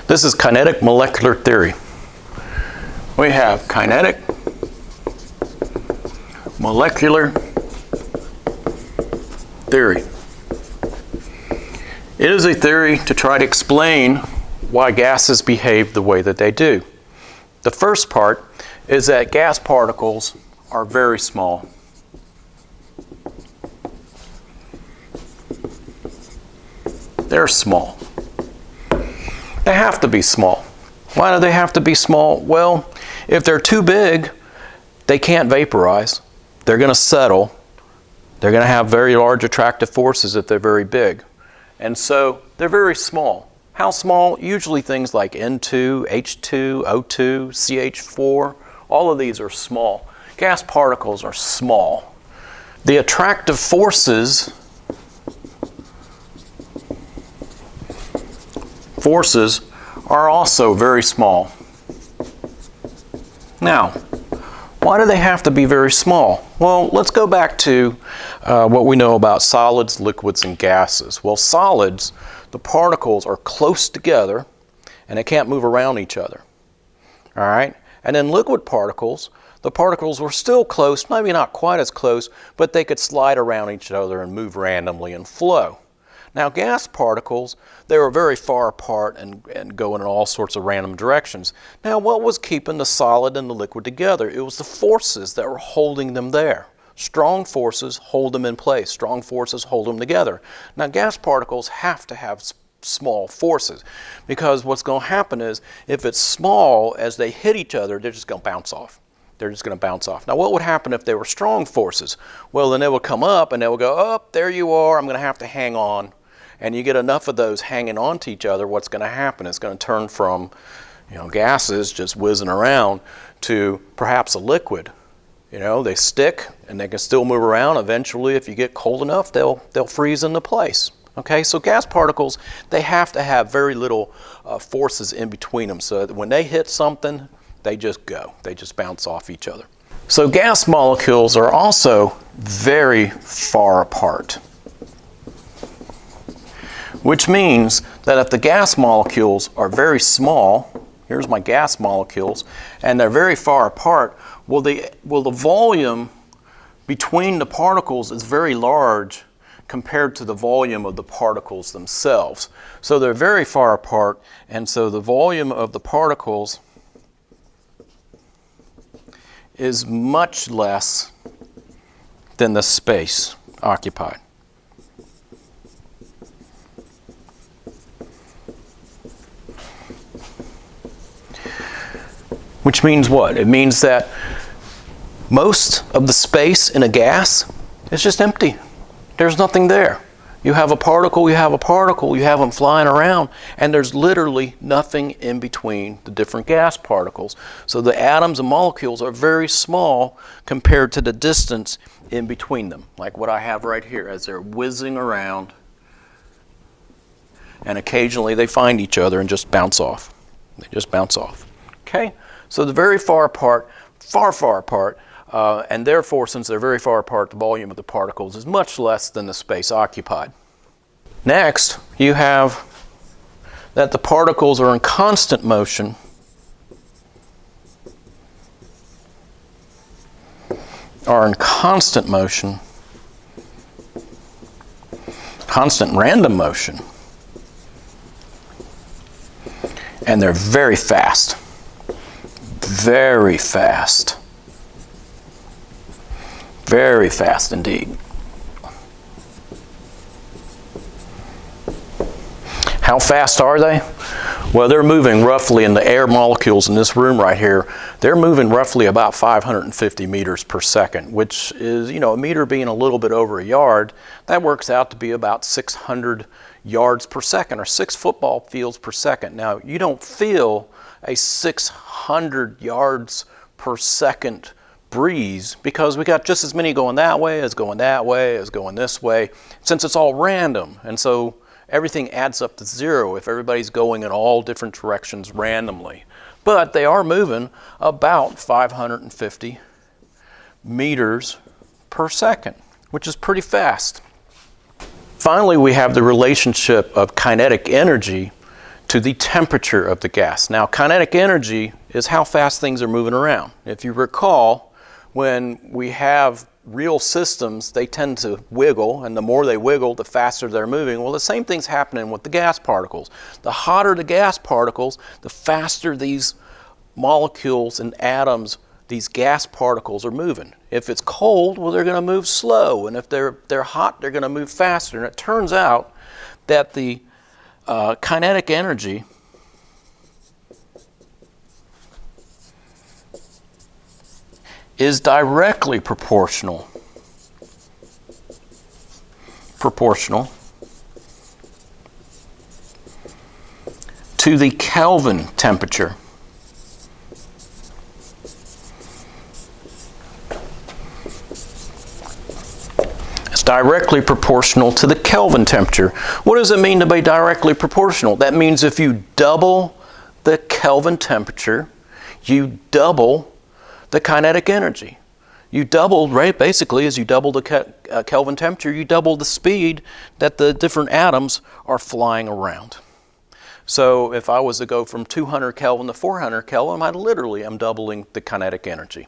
This is kinetic molecular theory. We have kinetic molecular theory. It is a theory to try to explain why gases behave the way that they do. The first part is that gas particles are very small. They're small. They have to be small. Why do they have to be small? Well, if they're too big, they can't vaporize. They're going to settle. They're going to have very large attractive forces if they're very big. And so they're very small. How small? Usually things like N2, H2, O2, CH4, all of these are small. Gas particles are small. The attractive forces are also very small. Now, why do they have to be very small? Well, let's go back to what we know about solids, liquids, and gases. Well, solids, the particles are close together and they can't move around each other. All right? And then liquid particles, the particles were still close, maybe not quite as close, but they could slide around each other and move randomly and flow. Now, gas particles, they were very far apart and go in all sorts of random directions. Now, what was keeping the solid and the liquid together? It was the forces that were holding them there. Strong forces hold them in place. Strong forces hold them together. Now, gas particles have to have small forces because what's going to happen is if it's small, as they hit each other, they're just going to bounce off. They're just going to bounce off. Now, what would happen if they were strong forces? Well, then they would come up and they would go, oh, there you are, I'm going to have to hang on. And you get enough of those hanging on to each other, what's going to happen? It's going to turn from, gases just whizzing around to perhaps a liquid. They stick and they can still move around. Eventually, if you get cold enough, they'll freeze into place. Okay, so gas particles, they have to have very little forces in between them so that when they hit something, they just go. They just bounce off each other. So gas molecules are also very far apart, which means that if the gas molecules are very small, here's my gas molecules, and they're very far apart, well, the volume between the particles is very large compared to the volume of the particles themselves. So they're very far apart, and so the volume of the particles is much less than the space occupied. Which means what? It means that most of the space in a gas is just empty. There's nothing there. You have a particle, you have them flying around, and there's literally nothing in between the different gas particles. So the atoms and molecules are very small compared to the distance in between them, like what I have right here as they're whizzing around, and occasionally they find each other and just bounce off. They just bounce off. Okay? So they're very far apart, far apart, and therefore, since they're very far apart, the volume of the particles is much less than the space occupied. Next, you have that the particles are in constant motion, constant random motion, and they're very fast. Very fast. Very fast indeed. How fast are they? Well, they're moving roughly in the air molecules in this room right here. They're moving roughly about 550 meters per second, which is, a meter being a little bit over a yard, that works out to be about 600 yards per second, or 6 football fields per second. Now, you don't feel a 600 yards per second breeze because we got just as many going that way as going that way as going this way, since it's all random. And so everything adds up to zero if everybody's going in all different directions randomly. But they are moving about 550 meters per second, which is pretty fast. Finally, we have the relationship of kinetic energy to the temperature of the gas. Now, kinetic energy is how fast things are moving around. If you recall, when we have real systems, they tend to wiggle, and the more they wiggle, the faster they're moving. Well, the same thing's happening with the gas particles. The hotter the gas particles, the faster these molecules and atoms, these gas particles, are moving. If it's cold, well, they're going to move slow, and if they're hot, they're going to move faster. And it turns out that the kinetic energy is directly proportional to the Kelvin temperature. It's directly proportional to the Kelvin temperature. What does it mean to be directly proportional? That means if you double the Kelvin temperature, you double the kinetic energy. You double, right? Basically, as you double the Kelvin temperature, you double the speed that the different atoms are flying around. So if I was to go from 200 Kelvin to 400 Kelvin, I literally am doubling the kinetic energy.